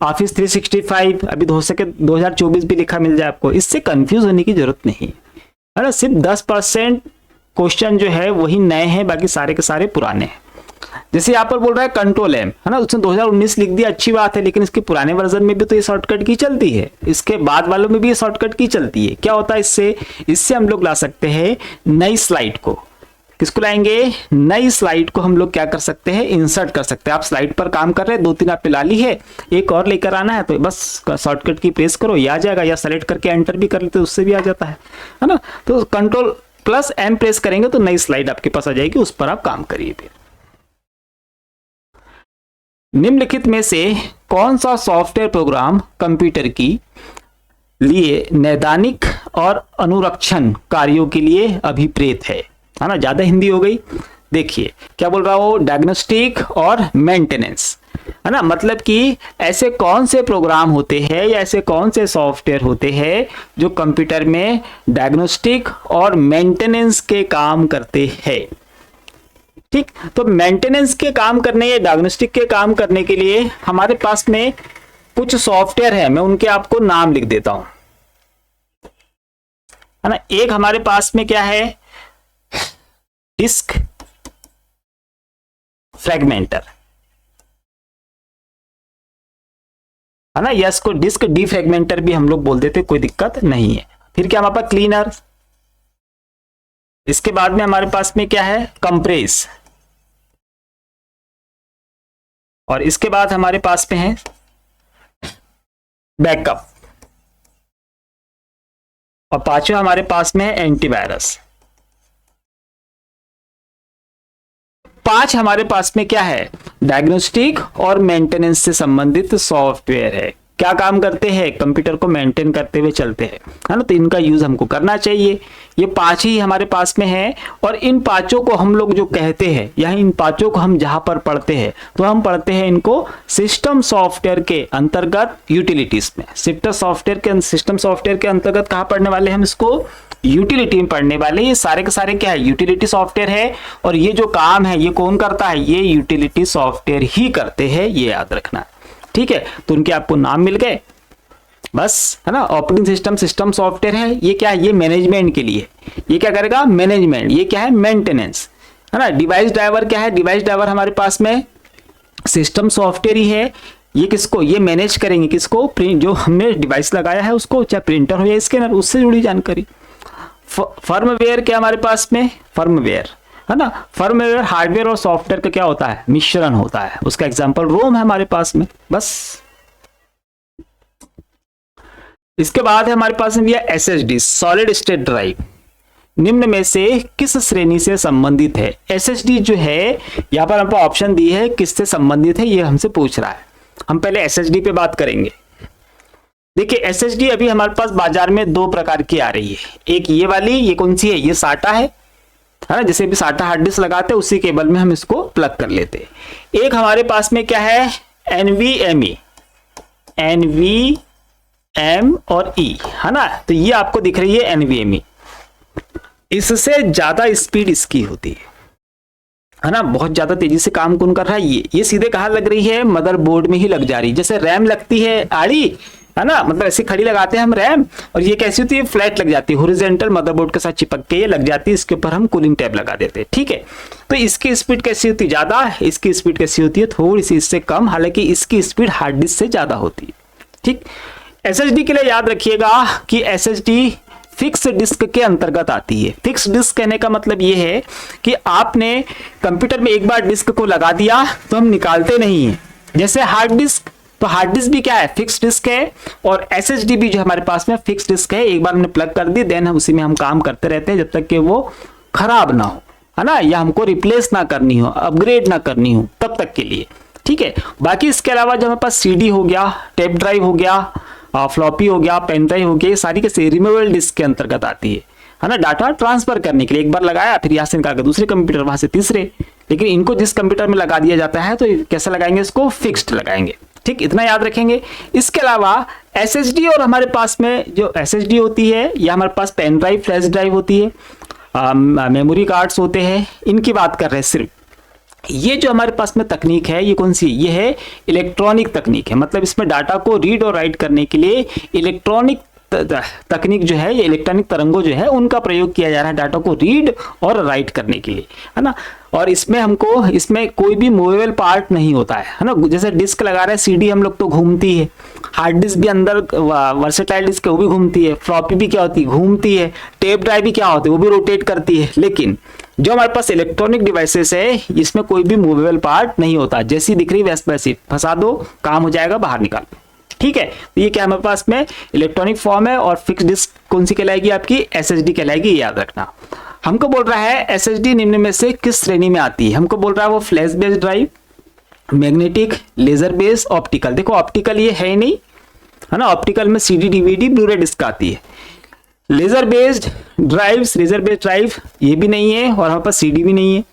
Speaker 1: ऑफिस 365, अभी हो सके 2024 भी लिखा मिल जाए आपको, इससे कंफ्यूज होने की जरूरत नहीं है ना। सिर्फ 10% क्वेश्चन जो है वही नए हैं, बाकी सारे के सारे पुराने हैं। जैसे यहाँ पर बोल रहा है कंट्रोल M, है ना, उसने 2019 लिख दिया, अच्छी बात है, लेकिन इसके पुराने वर्जन में भी तो ये शॉर्टकट की चलती है, इसके बाद वालों में भी ये शॉर्टकट की चलती है। क्या होता है इससे हम लोग ला सकते हैं नई स्लाइड को, किसको लाएंगे, नई स्लाइड को हम लोग क्या कर सकते हैं, इंसर्ट कर सकते हैं। आप स्लाइड पर काम कर रहे हैं, 2-3 आपने ला ली है, एक और लेकर आना है तो बस शॉर्टकट की प्रेस करो, ये आ जाएगा, या सेलेक्ट करके एंटर भी कर लेते उससे भी आ जाता है ना। तो Ctrl+M प्रेस करेंगे तो नई स्लाइड आपके पास आ जाएगी, उस पर आप काम करिए। फिर निम्नलिखित में से कौन सा सॉफ्टवेयर प्रोग्राम कंप्यूटर की लिए नैदानिक और अनुरक्षण कार्यों के लिए अभिप्रेत है ना। ज्यादा हिंदी हो गई। देखिए क्या बोल रहा हूं, डायग्नोस्टिक और मेंटेनेंस, है ना। मतलब कि ऐसे कौन से प्रोग्राम होते हैं या ऐसे कौन से सॉफ्टवेयर होते हैं जो कंप्यूटर में डायग्नोस्टिक और मेंटेनेंस के काम करते हैं। ठीक, तो मेंटेनेंस के काम करने या डायग्नोस्टिक के काम करने के लिए हमारे पास में कुछ सॉफ्टवेयर है, मैं उनके आपको नाम लिख देता हूं, है ना। एक हमारे पास में क्या है, डिस्क फ्रेगमेंटर, है ना, या इसको डिस्क डिफ्रेगमेंटर भी हम लोग बोल देते, कोई दिक्कत नहीं है। फिर क्या हमारे पास क्लीनर, इसके बाद में हमारे पास में क्या है, कंप्रेस, और इसके बाद हमारे पास में है बैकअप, और पांचवा हमारे पास में है एंटीवायरस। 5 हमारे पास में क्या है, डायग्नोस्टिक और मेंटेनेंस से संबंधित सॉफ्टवेयर है। क्या काम करते हैं, कंप्यूटर को मेंटेन करते हुए चलते हैं, है ना। तो इनका यूज हमको करना चाहिए। ये 5 ही हमारे पास में है, और इन 5 को हम लोग जो कहते हैं, या इन 5 को हम जहां पर पढ़ते हैं तो हम पढ़ते हैं इनको सिस्टम सॉफ्टवेयर के अंतर्गत यूटिलिटीज में। सिस्टम सॉफ्टवेयर के अंतर्गत कहां पढ़ने वाले हम इसको, यूटिलिटी में पढ़ने वाले। ये सारे के सारे क्या है, यूटिलिटी सॉफ्टवेयर है, और ये जो काम है ये कौन करता है, ये यूटिलिटी सॉफ्टवेयर ही करते हैं, ये याद रखना। ठीक है, तो उनके आपको नाम मिल गए बस, है ना। ऑपरेटिंग सिस्टम सॉफ्टवेयर है, ये क्या है, ये मैनेजमेंट के लिए, ये क्या करेगा, मैनेजमेंट। ये क्या है, मेंटेनेंस, है ना। डिवाइस ड्राइवर क्या है, डिवाइस ड्राइवर हमारे पास में सिस्टम सॉफ्टवेयर ही है। ये किसको, ये मैनेज करेंगे, किसको, प्रिंट, जो हमने डिवाइस लगाया है उसको, चाहे प्रिंटर हो या स्कैनर, उससे जुड़ी जानकारी। फर्मवेयर क्या हमारे पास में, फर्मवेयर, है ना। फर्मवेयर हार्डवेयर और सॉफ्टवेयर का क्या होता है, मिश्रण होता है, उसका एग्जांपल रोम है हमारे पास में, बस। इसके बाद है हमारे पास में एसएसडी, सॉलिड स्टेट ड्राइव। निम्न में से किस श्रेणी से संबंधित है। एसएसडी जो है यहां पर हमको ऑप्शन दी है, किससे संबंधित है ये हमसे पूछ रहा है। हम पहले एसएसडी पे बात करेंगे। देखिए एसएसडी अभी हमारे पास बाजार में 2 प्रकार की आ रही है। एक ये वाली, ये कौन सी है, ये साटा है ना, जैसे भी साटा हार्ड डिस्क लगाते हैं उसी केबल में हम इसको प्लग कर लेते हैं। एक हमारे पास में क्या है, एनवीएमई, एनवीएम और ई, है ना। तो ये आपको दिख रही है एनवीएमई, इससे ज्यादा स्पीड इसकी होती है ना, बहुत ज्यादा तेजी से काम कौन कर रहा है, ये सीधे कहां लग रही है, मदरबोर्ड में ही लग जा रही है। जैसे रैम लगती है आड़ी, है ना, मतलब ऐसी खड़ी लगाते हैं हम रैम, और ये कैसी होती है, फ्लैट लग जाती है, हॉरिजॉन्टल मदरबोर्ड के साथ चिपक के ये लग जाती है, इसके ऊपर हम कूलिंग टैब लगा देते हैं। ठीक है, तो इसकी स्पीड कैसी होती है, ज्यादा, इसकी स्पीड कैसी होती है, थोड़ी सी इससे कम, हालांकि इसकी स्पीड हार्ड डिस्क से ज्यादा होती है। ठीक, एसएसडी के लिए याद रखिएगा कि एसएसडी फिक्स डिस्क के अंतर्गत आती है। फिक्स डिस्क कहने का मतलब यह है कि आपने कंप्यूटर में एक बार डिस्क को लगा दिया तो हम निकालते नहीं है। जैसे हार्ड डिस्क, तो हार्ड डिस्क भी क्या है, फिक्स डिस्क है, और एसएसडी भी जो हमारे पास में फिक्स डिस्क है। एक बार हमने प्लग कर दी, देन हम उसी में हम काम करते रहते हैं जब तक कि वो खराब ना हो, है ना, या हमको रिप्लेस ना करनी हो, अपग्रेड ना करनी हो, तब तक के लिए। ठीक है, बाकी इसके अलावा जो हमारे पास सीडी हो गया, टेप ड्राइव हो गया, फ्लॉपी हो गया, पेन ड्राइव हो गया, ये सारी के रिमूवेबल डिस्क के अंतर्गत आती है ना, डाटा ट्रांसफर करने के लिए। एक बार लगाया, फिर यहाँ से निकाल कर दूसरे कंप्यूटर, वहां से तीसरे, लेकिन इनको जिस कंप्यूटर में लगा दिया जाता है तो कैसे लगाएंगे, इसको फिक्स्ड लगाएंगे। ठीक, इतना याद रखेंगे। इसके अलावा एसएसडी और हमारे पास में जो एसएसडी होती है, या हमारे पास पेन ड्राइव, फ्लैश ड्राइव होती है, मेमोरी कार्ड्स होते हैं, इनकी बात कर रहे हैं सिर्फ। ये जो हमारे पास में तकनीक है, ये कौन सी, ये है इलेक्ट्रॉनिक तकनीक है। मतलब इसमें डाटा को रीड और राइट करने के लिए इलेक्ट्रॉनिक तकनीक जो है, ये इलेक्ट्रॉनिक तरंगों जो है उनका प्रयोग किया जा रहा है डाटा को रीड और राइट करने के लिए, है ना। और इसमें कोई भी मूवेबल पार्ट नहीं होता है ना। जैसे डिस्क लगा रहे हैं, सीडी हम लोग तो घूमती है, हार्ड डिस्क भी अंदर वर्सेटाइल डिस्क वो भी घूमती है, फ्लॉपी भी क्या होती है, घूमती है, टेप ड्राइव भी क्या होती है, वो भी रोटेट करती है। लेकिन जो हमारे पास इलेक्ट्रॉनिक डिवाइसेस है इसमें कोई भी मूवेबल पार्ट नहीं होता, जैसी दिख रही वैसी फंसा दो, काम हो जाएगा, बाहर निकाल। ठीक है, तो ये क्या हमारे पास में इलेक्ट्रॉनिक फॉर्म है। और फिक्स डिस्क कौन सी कहलाएगी आपकी, एसएसडी कहलाएगी, याद रखना। हमको बोल रहा है एसएसडी निम्न में से किस श्रेणी में आती है, हमको बोल रहा है वो flash based drive, magnetic, laser based, optical. देखो ऑप्टिकल ये है ही नहीं, है ना, ऑप्टिकल में सीडी डीवीडी ब्लूरे डिस्क आती है। Laser based drives, laser based drive ये भी नहीं है, और हमारे पास सीडी भी नहीं है,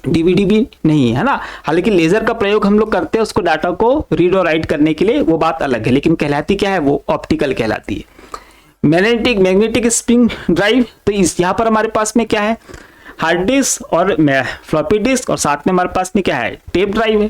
Speaker 1: डीवीडी भी नहीं है ना। हालांकि लेजर का प्रयोग हम लोग करते हैं उसको डाटा को रीड और राइट करने के लिए, वो बात अलग है, लेकिन कहलाती क्या है, वो ऑप्टिकल कहलाती है। मैग्नेटिक स्प्रिंग ड्राइव, तो इस यहाँ पर हमारे पास में क्या है, हार्ड डिस्क और फ्लॉपी डिस्क, और साथ में हमारे पास में क्या है, टेप ड्राइव है।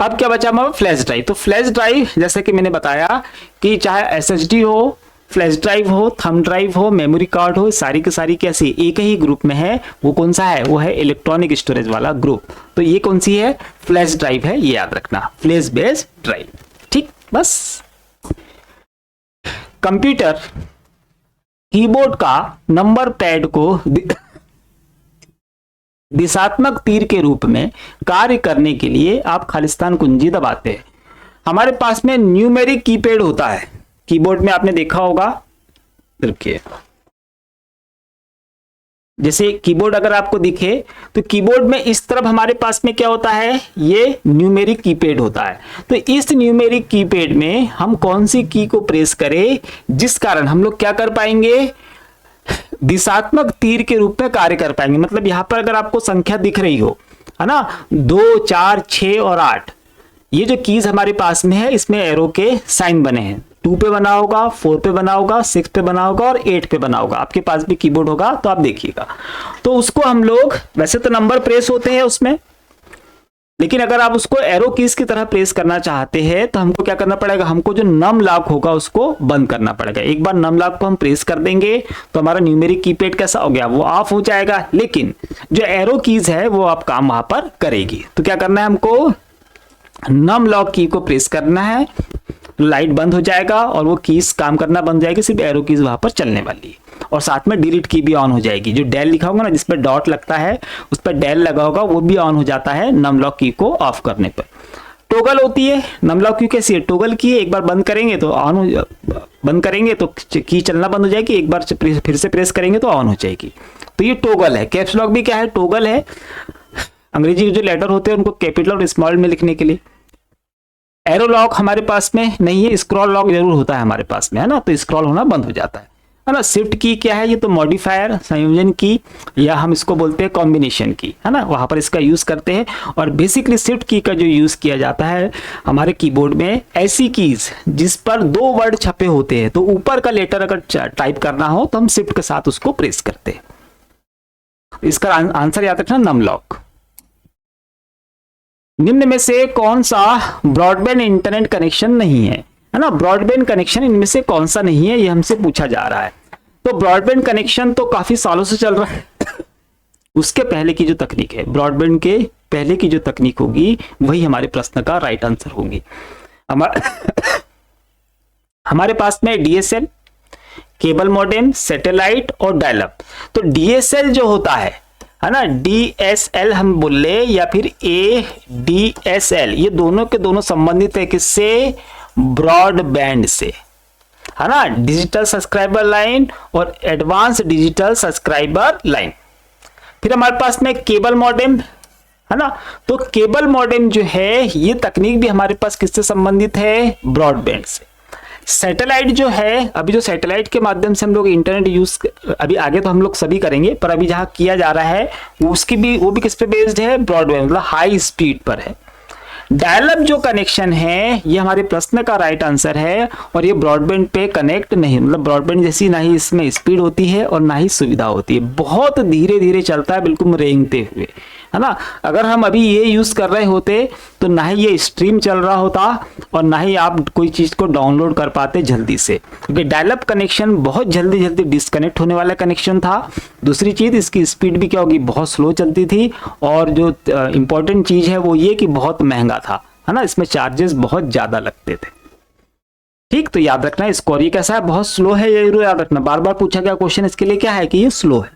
Speaker 1: अब क्या बचा हमारा, फ्लैश ड्राइव। तो फ्लैश ड्राइव जैसे कि मैंने बताया कि चाहे एसएसडी हो, फ्लैश ड्राइव हो, थंब ड्राइव हो, मेमोरी कार्ड हो, सारी की सारी कैसी एक ही ग्रुप में है। वो कौन सा है, वो है इलेक्ट्रॉनिक स्टोरेज वाला ग्रुप। तो ये कौन सी है, फ्लैश ड्राइव है, ये याद रखना, फ्लैश बेस्ड ड्राइव। ठीक, बस। कंप्यूटर कीबोर्ड का नंबर पैड को दिशात्मक तीर के रूप में कार्य करने के लिए आप खालिस्तान कुंजी दबाते हैं। हमारे पास में न्यूमेरिक कीपैड होता है कीबोर्ड में, आपने देखा होगा। देखिए जैसे कीबोर्ड अगर आपको दिखे तो कीबोर्ड में इस तरफ हमारे पास में क्या होता है, ये न्यूमेरिक कीपैड होता है। तो इस न्यूमेरिक कीपैड में हम कौन सी की को प्रेस करें जिस कारण हम लोग क्या कर पाएंगे, दिशात्मक तीर के रूप में कार्य कर पाएंगे। मतलब यहां पर अगर आपको संख्या दिख रही हो, है ना, 2, 4, 6 और 8, ये जो कीज हमारे पास में है इसमें एरो के साइन बने हैं। 2 पे बना होगा, 4 पे बना होगा, 6 पे बना होगा और 8 पे बना होगा। आपके पास भी कीबोर्ड होगा तो आप देखिएगा। तो उसको हम लोग, वैसे तो नंबर प्रेस होते हैं उसमें, लेकिन अगर आप उसको एरो कीज की तरह प्रेस करना चाहते हैं तो हमको क्या करना पड़ेगा, हमको जो नम लॉक होगा उसको बंद करना पड़ेगा। एक बार नम लॉक को हम प्रेस कर देंगे तो हमारा न्यूमेरिक कीपैड कैसा हो गया, वो ऑफ हो जाएगा। लेकिन जो एरो कीज है वो आप काम वहां पर करेगी। तो क्या करना है, हमको नम लॉक की को प्रेस करना है, लाइट बंद हो जाएगा और वो कीज काम करना बंद हो जाएगी, सिर्फ एरो कीज वहां पर चलने वाली है। और साथ में डिलीट की भी ऑन हो जाएगी। जो डेल लिखा होगा ना, जिस पर डॉट लगता है उस पर डेल लगा होगा, वो भी ऑन हो जाता है नम लॉक की को ऑफ करने पर। टोगल होती है नम लॉक की, कैसी है, टोगल की है। एक बार बंद करेंगे तो ऑन हो, बंद करेंगे तो की चलना बंद हो जाएगी, एक बार फिर से प्रेस करेंगे तो ऑन हो जाएगी। तो ये टोगल है। कैप्स लॉक भी क्या है, टोगल है। अंग्रेजी के जो लेटर होते हैं उनको कैपिटल और स्मॉल में लिखने के लिए। एरो लॉक हमारे पास में नहीं है, स्क्रॉल लॉक जरूर होता है हमारे पाहै ना, तो स्क्रॉल होना बंद हो जाता है ना। शिफ्ट की क्या है, ये तो मॉडिफायर, संयोजन की, या हम इसको बोलते हैं कॉम्बिनेशन की, है ना, वहां पर इसका यूज करते हैं। और बेसिकली शिफ्ट की का जो यूज किया जाता है हमारे कीबोर्ड में, ऐसी कीज जिस पर 2 वर्ड छपे होते हैं, तो ऊपर का लेटर अगर टाइप करना हो तो हम शिफ्ट के साथ उसको प्रेस करते हैं। इसका आंसर याद रखना, नम लॉक। निम्न में से कौन सा ब्रॉडबैंड इंटरनेट कनेक्शन नहीं है, है ना, ब्रॉडबैंड कनेक्शन इनमें से कौन सा नहीं है, ये हमसे पूछा जा रहा है। तो ब्रॉडबैंड कनेक्शन तो काफी सालों से चल रहा है। उसके पहले की जो तकनीक है, ब्रॉडबैंड के पहले की जो तकनीक होगी वही हमारे प्रश्न का राइट आंसर होगी। हमारे पास में डीएसएल, केबल मॉडेम, सैटेलाइट और डायल-अप। तो डीएसएल जो होता है ना, डीएसएल हम बोले या फिर एडीएसएल, ये दोनों के दोनों संबंधित है किससे, ब्रॉडबैंड से, है ना, डिजिटल सब्सक्राइबर लाइन और एडवांस डिजिटल सब्सक्राइबर लाइन। फिर हमारे पास में केबल मॉडेम, है ना, तो केबल मॉडेम जो है ये तकनीक भी हमारे पास किससे संबंधित है, ब्रॉडबैंड से। सैटेलाइट जो है, अभी जो सैटेलाइट के माध्यम से हम लोग इंटरनेट यूज, अभी आगे तो हम लोग सभी करेंगे, पर अभी जहां किया जा रहा है वो भी किस पे बेस्ड है, ब्रॉडबैंड, मतलब हाई स्पीड पर है। डायल-अप जो कनेक्शन है ये हमारे प्रश्न का राइट आंसर है, और ये ब्रॉडबैंड पे कनेक्ट नहीं, मतलब ब्रॉडबैंड जैसी ना ही इसमें स्पीड होती है और ना ही सुविधा होती है, बहुत धीरे धीरे चलता है, बिल्कुल रेंगते हुए, है ना। अगर हम अभी ये यूज कर रहे होते तो ना ही ये स्ट्रीम चल रहा होता और ना ही आप कोई चीज को डाउनलोड कर पाते जल्दी से, क्योंकि डायल-अप कनेक्शन बहुत जल्दी जल्दी डिस्कनेक्ट होने वाला कनेक्शन था। दूसरी चीज, इसकी स्पीड भी क्या होगी, बहुत स्लो चलती थी, और जो इंपॉर्टेंट चीज है वो ये कि बहुत महंगा था, है ना, इसमें चार्जेस बहुत ज्यादा लगते थे। ठीक, तो याद रखना स्कोर ये कैसा है, बहुत स्लो है, ये जरूर याद रखना, बार बार पूछा गया क्वेश्चन इसके लिए क्या है कि ये स्लो है।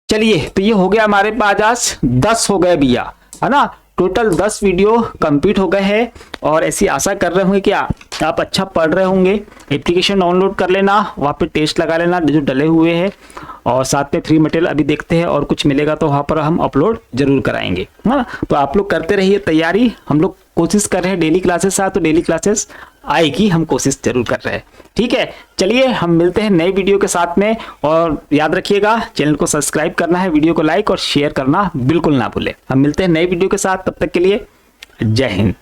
Speaker 1: चलिए, तो ये हो गया हमारे पास आज 10 हो गए भैया, है ना। टोटल 10 वीडियो कंप्लीट हो गए हैं और ऐसी आशा कर रहे होंगे कि आप अच्छा पढ़ रहे होंगे। एप्लीकेशन डाउनलोड कर लेना, वहाँ पे टेस्ट लगा लेना जो डले हुए हैं, और साथ में फ्री मटेरियल अभी देखते हैं, और कुछ मिलेगा तो वहाँ पर हम अपलोड जरूर कराएंगे, है ना। तो आप लोग करते रहिए तैयारी, हम लोग कोशिश कर रहे हैं डेली क्लासेस आ, तो डेली क्लासेस आएगी, हम कोशिश जरूर कर रहे हैं। ठीक है, चलिए हम मिलते हैं नए वीडियो के साथ में, और याद रखिएगा चैनल को सब्सक्राइब करना है, वीडियो को लाइक और शेयर करना बिल्कुल ना भूले। हम मिलते हैं नए वीडियो के साथ, तब तक के लिए जय हिंद।